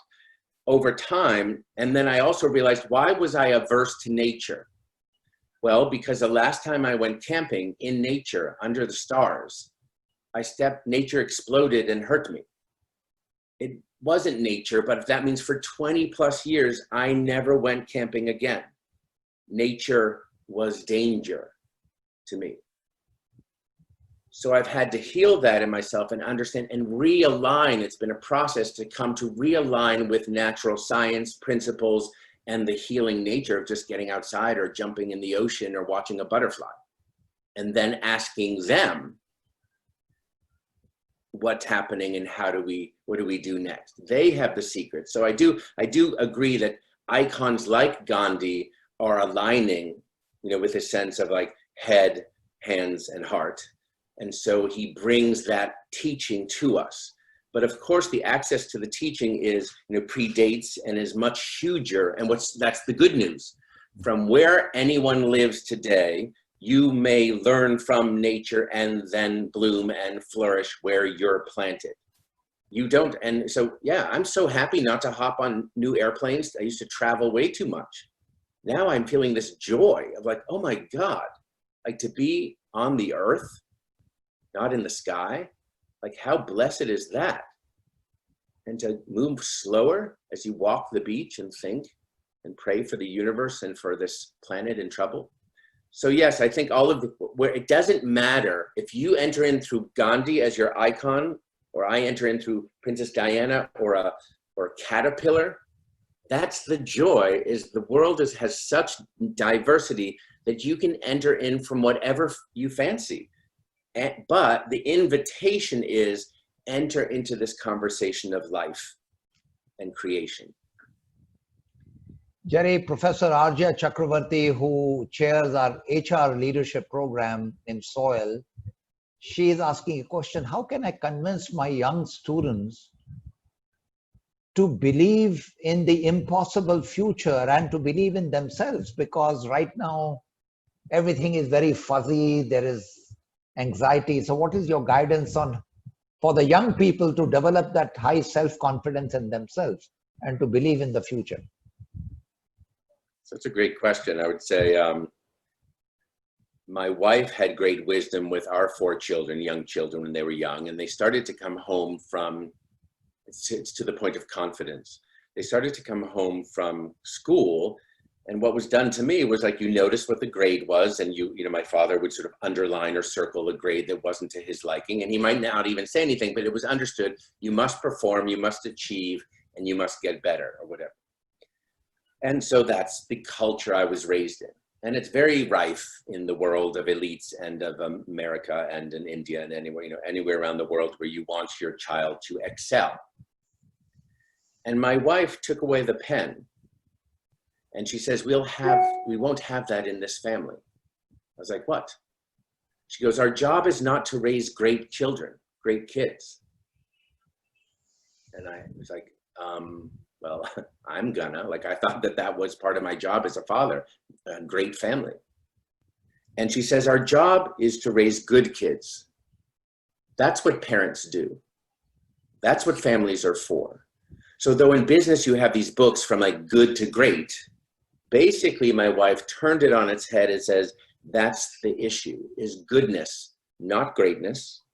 Over time, and then I also realized, why was I averse to nature? Well, because the last time I went camping in nature under the stars, nature exploded and hurt me. It wasn't nature, but that means for 20 plus years, I never went camping again. Nature was danger to me. So I've had to heal that in myself and understand and realign. It's been a process to come to realign with natural science principles and the healing nature of just getting outside or jumping in the ocean or watching a butterfly. And then asking them, what's happening and what do we do next? They have the secret. So I do agree that icons like Gandhi are aligning, with a sense of like head, hands, and heart. And so he brings that teaching to us. But of course, the access to the teaching is, predates and is much huger. And that's the good news. From where anyone lives today, you may learn from nature and then bloom and flourish where you're planted. You don't. And so, yeah, I'm so happy not to hop on new airplanes. I used to travel way too much. Now I'm feeling this joy of like, oh my God, like to be on the earth, not in the sky. Like how blessed is that? And to move slower as you walk the beach and think and pray for the universe and for this planet in trouble. So yes, I think where it doesn't matter if you enter in through Gandhi as your icon, or I enter in through Princess Diana or Caterpillar. That's the joy, is the world has such diversity that you can enter in from whatever you fancy. But the invitation is enter into this conversation of life and creation. Jerry, Professor Arjya Chakravarti, who chairs our HR leadership program in SOIL, she is asking a question: how can I convince my young students to believe in the impossible future and to believe in themselves? Because right now, everything is very fuzzy, there is anxiety. So what is your guidance for the young people to develop that high self-confidence in themselves and to believe in the future? That's a great question. I would say my wife had great wisdom with our 4 children, young children, when they were young, and they started to come home from, it's to the point of confidence. They started to come home from school, and what was done to me was like, you noticed what the grade was, and you know, my father would sort of underline or circle a grade that wasn't to his liking, and he might not even say anything, but it was understood, you must perform, you must achieve, and you must get better, or whatever. And so that's the culture I was raised in. And it's very rife in the world of elites and of America and in India and anywhere, you know, anywhere around the world where you want your child to excel. And my wife took away the pen, and she says, we won't have that in this family. I was like, what? She goes, our job is not to raise great children, great kids. And I was like, well, I'm gonna, like, I thought that that was part of my job as a father, a great family. And she says, our job is to raise good kids. That's what parents do. That's what families are for. So though in business you have these books from like good to great, basically my wife turned it on its head and says, that's the issue, is goodness, not greatness.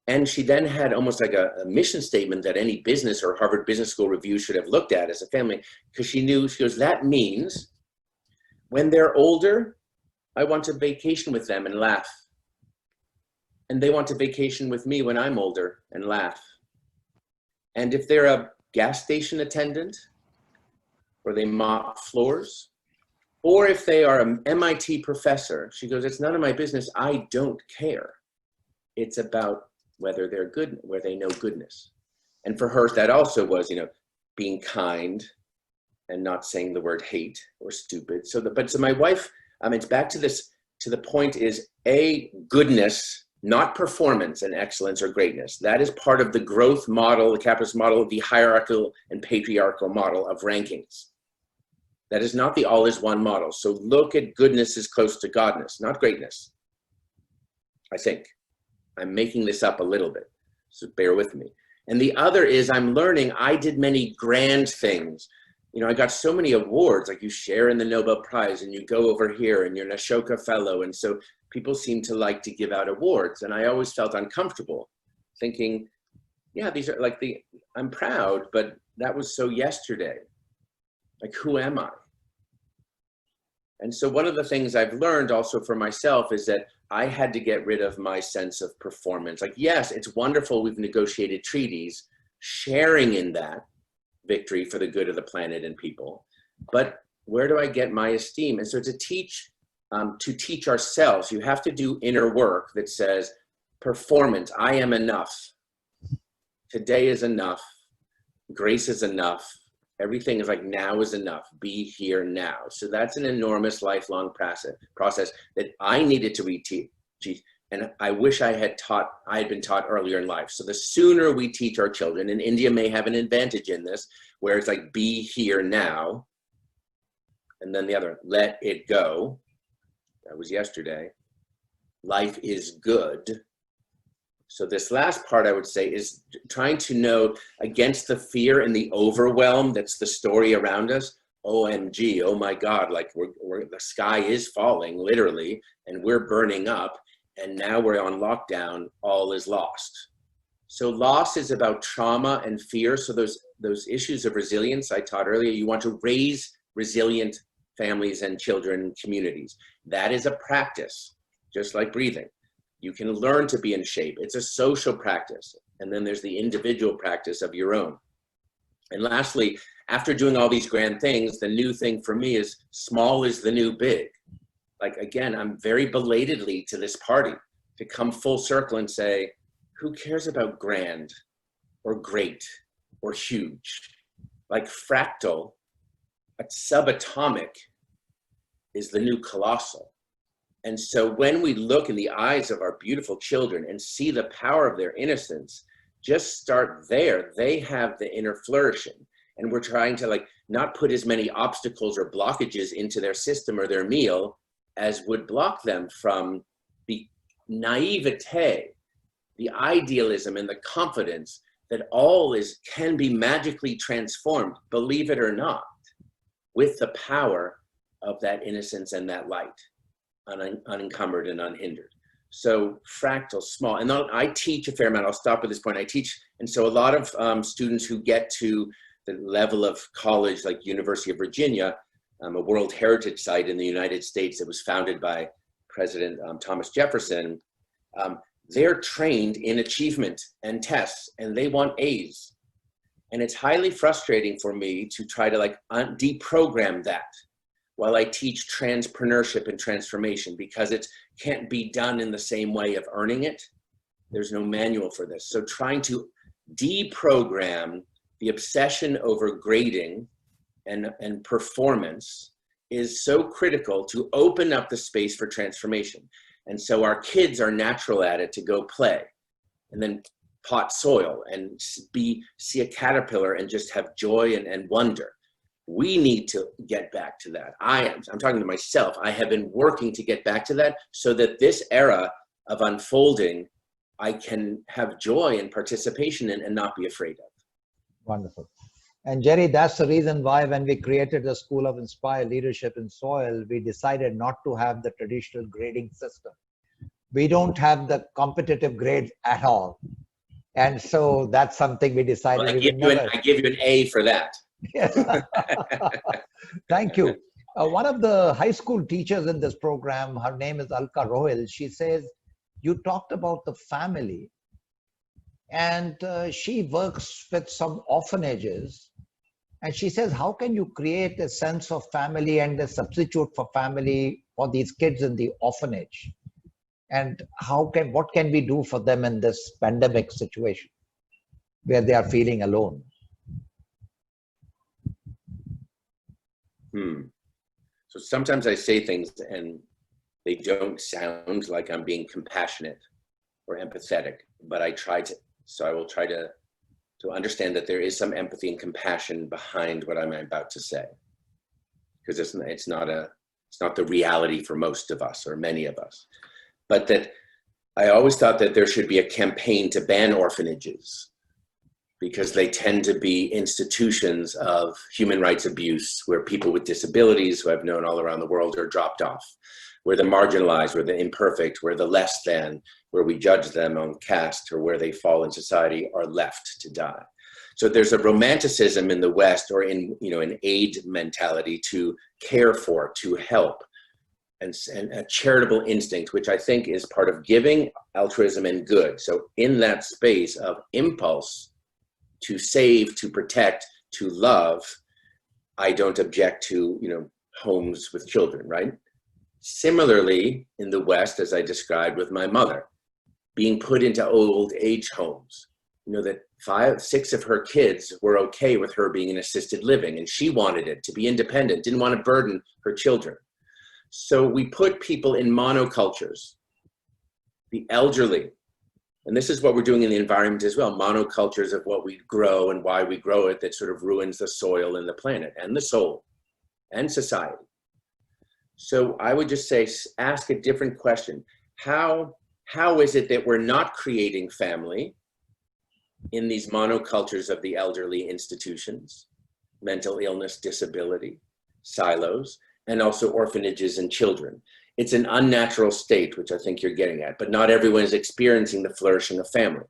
And she then had almost like a mission statement that any business or Harvard Business School review should have looked at as a family, because she knew, she goes, that means when they're older, I want to vacation with them and laugh. And they want to vacation with me when I'm older and laugh. And if they're a gas station attendant, or they mop floors, or if they are an MIT professor, she goes, it's none of my business, I don't care. It's about whether they're good, where they know goodness. And for her, that also was, you know, being kind and not saying the word hate or stupid. So my wife, it's back to this, to the point is goodness, not performance and excellence or greatness. That is part of the growth model, the capitalist model, the hierarchical and patriarchal model of rankings. That is not the all is one model. So look at goodness as close to godness, not greatness, I think. I'm making this up a little bit, so bear with me. And the other is I'm learning, I did many grand things. You know, I got so many awards, like you share in the Nobel Prize and you go over here and you're an Ashoka Fellow. And so people seem to like to give out awards. And I always felt uncomfortable thinking, yeah, these are like I'm proud, but that was so yesterday. Like, who am I? And so one of the things I've learned also for myself is that I had to get rid of my sense of performance. Like, yes, it's wonderful we've negotiated treaties, sharing in that victory for the good of the planet and people, but where do I get my esteem? And so to teach ourselves, you have to do inner work that says, performance, I am enough. Today is enough. Grace is enough. Everything is like, now is enough. Be here now. So that's an enormous lifelong process that I needed to reteach. And I wish I had been taught earlier in life. So the sooner we teach our children, and India may have an advantage in this, where it's like, be here now. And then the other, let it go. That was yesterday. Life is good. So this last part I would say is trying to know against the fear and the overwhelm that's the story around us. OMG, oh my God, like the sky is falling literally and we're burning up and now we're on lockdown, all is lost. So loss is about trauma and fear. So those issues of resilience I taught earlier, you want to raise resilient families and children and communities. That is a practice, just like breathing. You can learn to be in shape. It's a social practice. And then there's the individual practice of your own. And lastly, after doing all these grand things, the new thing for me is small is the new big. Like, again, I'm very belatedly to this party to come full circle and say, who cares about grand or great or huge? Like fractal, subatomic is the new colossal. And so when we look in the eyes of our beautiful children and see the power of their innocence, just start there. They have the inner flourishing. And we're trying to like not put as many obstacles or blockages into their system or their meal as would block them from the naivete, the idealism and the confidence that all can be magically transformed, believe it or not, with the power of that innocence and that light. unencumbered and unhindered. So fractal, small, and I teach a fair amount. I'll stop at this point. I teach, and so a lot of students who get to the level of college, like University of Virginia, a World Heritage Site in the United States that was founded by President Thomas Jefferson, they're trained in achievement and tests, and they want A's. And it's highly frustrating for me to try to like deprogram that while I teach transpreneurship and transformation, because it can't be done in the same way of earning it. There's no manual for this. So trying to deprogram the obsession over grading and performance is so critical to open up the space for transformation. And so our kids are natural at it to go play and then pot soil and see a caterpillar and just have joy and wonder. We need to get back to that. I'm talking to myself. I have been working to get back to that so that this era of unfolding, I can have joy and participation and not be afraid of. Wonderful. And Jerry, that's the reason why when we created the School of Inspired Leadership in Soil, we decided not to have the traditional grading system. We don't have the competitive grades at all. And so that's something we decided. Well, I give you an A for that. Yes. Thank you. One of the high school teachers in this program, her name is Alka Rohil. She says, you talked about the family, and she works with some orphanages. And she says, how can you create a sense of family and a substitute for family for these kids in the orphanage? And what can we do for them in this pandemic situation where they are feeling alone? So sometimes I say things and they don't sound like I'm being compassionate or empathetic, but I will try to understand that there is some empathy and compassion behind what I'm about to say, because it's not the reality for most of us or many of us. But that I always thought that there should be a campaign to ban orphanages, because they tend to be institutions of human rights abuse where people with disabilities who I've known all around the world are dropped off, where the marginalized, where the imperfect, where the less than, where we judge them on caste or where they fall in society are left to die. So there's a romanticism in the West, or in an aid mentality, to care for, to help, and a charitable instinct, which I think is part of giving, altruism, and good. So in that space of impulse to save, to protect, to love, I don't object to homes with children, right? Similarly, in the West, as I described with my mother, being put into old age homes, that 5, 6 of her kids were okay with her being in assisted living, and she wanted it to be independent, didn't want to burden her children. So we put people in monocultures, the elderly, and this is what we're doing in the environment as well, monocultures of what we grow and why we grow it, that sort of ruins the soil and the planet and the soul and society. So I would just say, ask a different question. How is it that we're not creating family in these monocultures of the elderly institutions, mental illness, disability, silos, and also orphanages and children? It's an unnatural state, which I think you're getting at, but not everyone is experiencing the flourishing of family.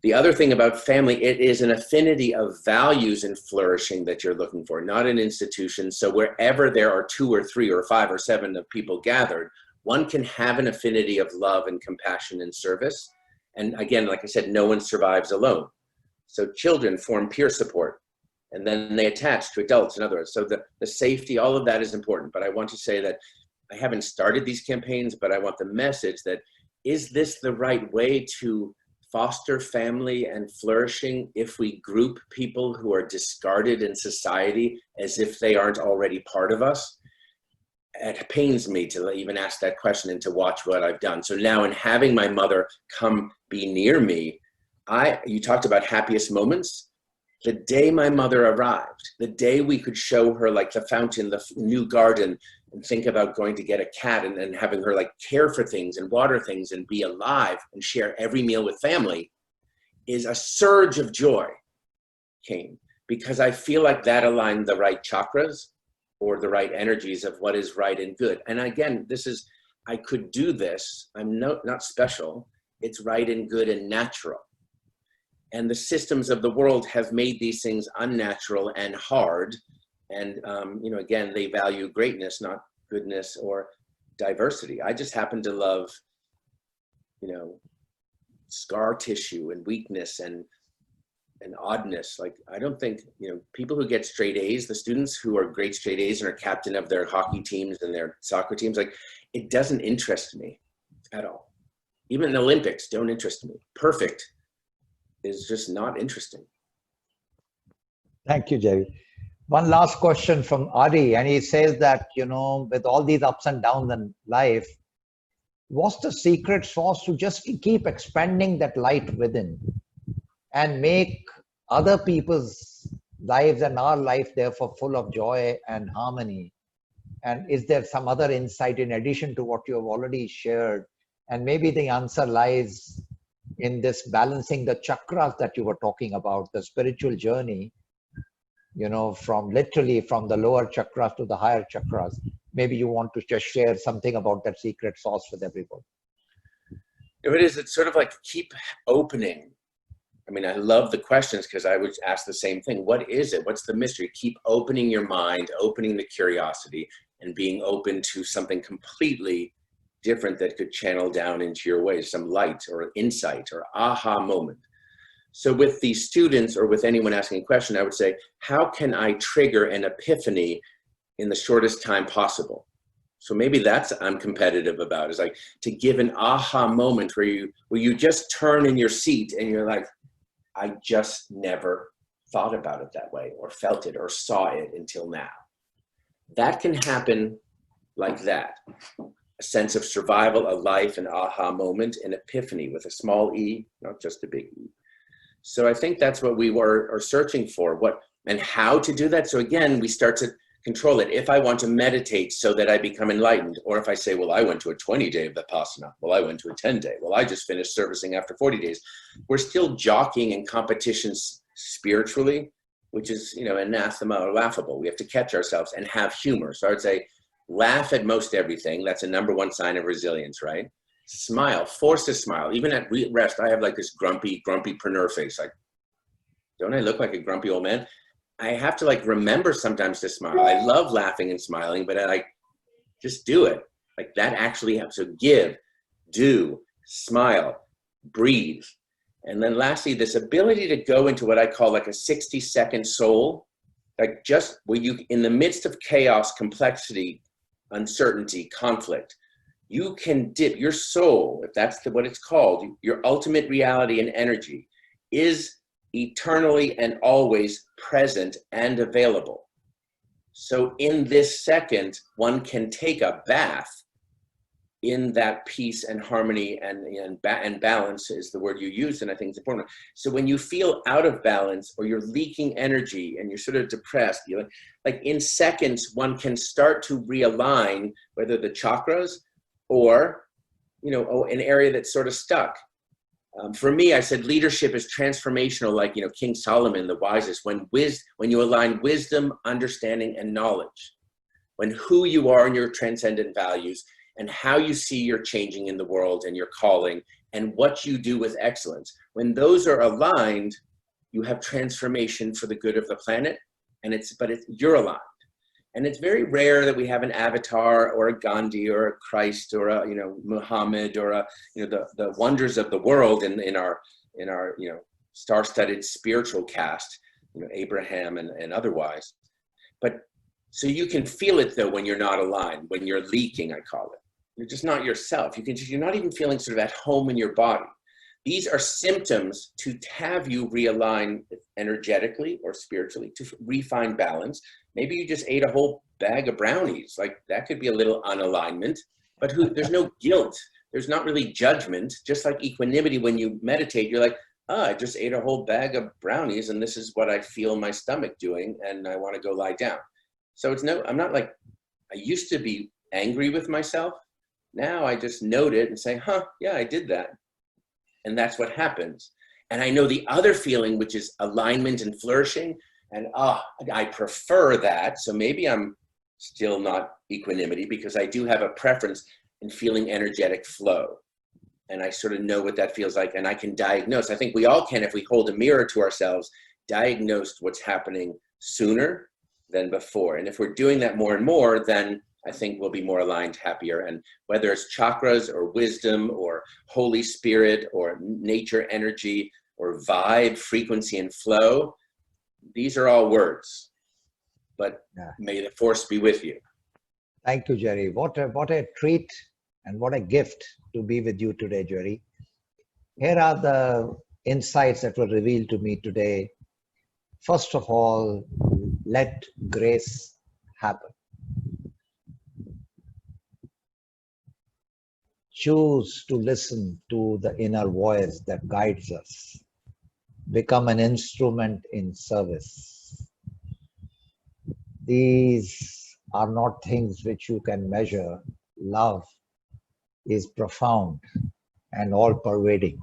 The other thing about family, it is an affinity of values and flourishing that you're looking for, not an institution. So wherever there are 2 or 3 or 5 or 7 of people gathered, one can have an affinity of love and compassion and service. And again, like I said, no one survives alone. So children form peer support, and then they attach to adults, in other words. So the safety, all of that is important. But I want to say that I haven't started these campaigns, but I want the message that, is this the right way to foster family and flourishing if we group people who are discarded in society as if they aren't already part of us? It pains me to even ask that question and to watch what I've done. So now, in having my mother come be near me, you talked about happiest moments. The day my mother arrived, the day we could show her like the fountain, the new garden, and think about going to get a cat and having her like care for things and water things and be alive and share every meal with family, is a surge of joy came, because I feel like that aligned the right chakras or the right energies of what is right and good. And again, this is I could do this. I'm not special. It's right and good and natural. And the systems of the world have made these things unnatural and hard. And, again, they value greatness, not goodness or diversity. I just happen to love, scar tissue and weakness and oddness. Like, I don't think, people who get straight A's, the students who are great straight A's and are captain of their hockey teams and their soccer teams, like, it doesn't interest me at all. Even the Olympics don't interest me. Perfect is just not interesting. Thank you, Jerry. One last question from Ari, and he says that, with all these ups and downs in life, what's the secret sauce to just keep expanding that light within and make other people's lives and our life therefore full of joy and harmony? And is there some other insight in addition to what you have already shared? And maybe the answer lies in this balancing the chakras that you were talking about, the spiritual journey, from the lower chakras to the higher chakras. Maybe you want to just share something about that secret sauce with everyone. It is. It's sort of like keep opening. I mean, I love the questions because I would ask the same thing. What is it? What's the mystery? Keep opening your mind, opening the curiosity, and being open to something completely different that could channel down into your way, some light or insight or aha moment. So with these students or with anyone asking a question, I would say, how can I trigger an epiphany in the shortest time possible? So maybe that's I'm competitive about, is like to give an aha moment where you just turn in your seat and you're like, I just never thought about it that way or felt it or saw it until now. That can happen like that. A sense of survival, a life, an aha moment, an epiphany with a small e, not just a big E. So I think that's what we are searching for, what and how to do that. So again, we start to control it. If I want to meditate so that I become enlightened, or if I say, well, I went to a 20-day Vipassana, well, I went to a 10-day, well, I just finished servicing after 40 days. We're still jockeying in competitions spiritually, which is, anathema or laughable. We have to catch ourselves and have humor. So I would say, laugh at most everything. That's a number one sign of resilience, right? Smile, force to smile. Even at rest, I have like this grumpy-preneur face. Like, don't I look like a grumpy old man? I have to remember sometimes to smile. I love laughing and smiling, but I just do it. Like that actually helps. So give, do, smile, breathe. And then lastly, this ability to go into what I call like a 60-second soul, like just where you, in the midst of chaos, complexity, uncertainty, conflict, you can dip your soul, if that's what it's called, your ultimate reality and energy is eternally and always present and available. So in this second, one can take a bath in that peace and harmony and balance is the word you use, and I think it's important. So when you feel out of balance or you're leaking energy and you're sort of depressed, like in seconds, one can start to realign whether the chakras or, an area that's sort of stuck. For me, I said leadership is transformational, like, King Solomon, the wisest, when you align wisdom, understanding, and knowledge, when who you are and your transcendent values and how you see you're changing in the world and your calling and what you do with excellence. When those are aligned, you have transformation for the good of the planet, and you're aligned. And it's very rare that we have an avatar or a Gandhi or a Christ or a Muhammad or the wonders of the world in our star-studded spiritual cast, Abraham and otherwise. But so you can feel it though when you're not aligned, when you're leaking, I call it. You're just not yourself. You're not even feeling sort of at home in your body. These are symptoms to have you realign energetically or spiritually to refine balance. Maybe you just ate a whole bag of brownies. Like that could be a little unalignment, but there's no guilt. There's not really judgment. Just like equanimity, when you meditate, you're like, I just ate a whole bag of brownies and this is what I feel my stomach doing and I want to go lie down. So I'm not like, I used to be angry with myself. Now I just note it and say, yeah, I did that. And that's what happens. And I know the other feeling, which is alignment and flourishing. And I prefer that. So maybe I'm still not equanimity because I do have a preference. and feeling energetic flow. And I sort of know what that feels like, and I can diagnose. I think we all can, if we hold a mirror to ourselves, diagnose what's happening sooner than before. And if we're doing that more and more, then I think we'll be more aligned, happier. And whether it's chakras or wisdom or Holy Spirit or nature energy or vibe, frequency, and flow, these are all words. But may the force be with you. Thank you, Jerry. What a treat and what a gift to be with you today, Jerry. Here are the insights that were revealed to me today. First of all, let grace happen. Choose to listen to the inner voice that guides us. Become an instrument in service. These are not things which you can measure. Love is profound and all-pervading.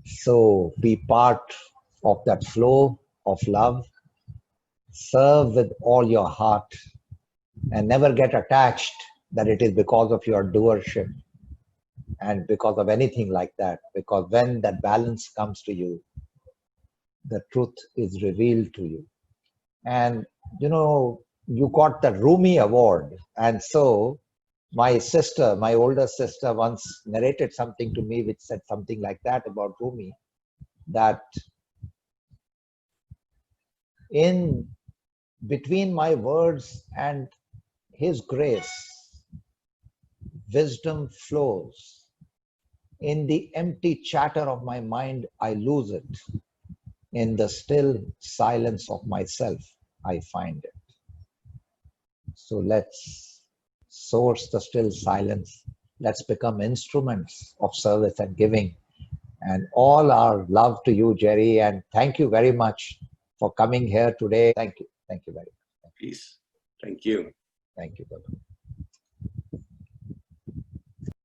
So be part of that flow of love. Serve with all your heart and never get attached that it is because of your doership and because of anything like that. Because when that balance comes to you, the truth is revealed to you. And you know, you got the Rumi Award. And so my sister, my older sister, once narrated something to me which said something like that about Rumi, that in between my words and his grace, wisdom flows. In the empty chatter of my mind, I lose it. In the still silence of myself, I find it. So let's source the still silence. Let's become instruments of service and giving. And all our love to you, Jerry. And thank you very much for coming here today. Thank you. Thank you very much. Peace. Thank you. Thank you, brother.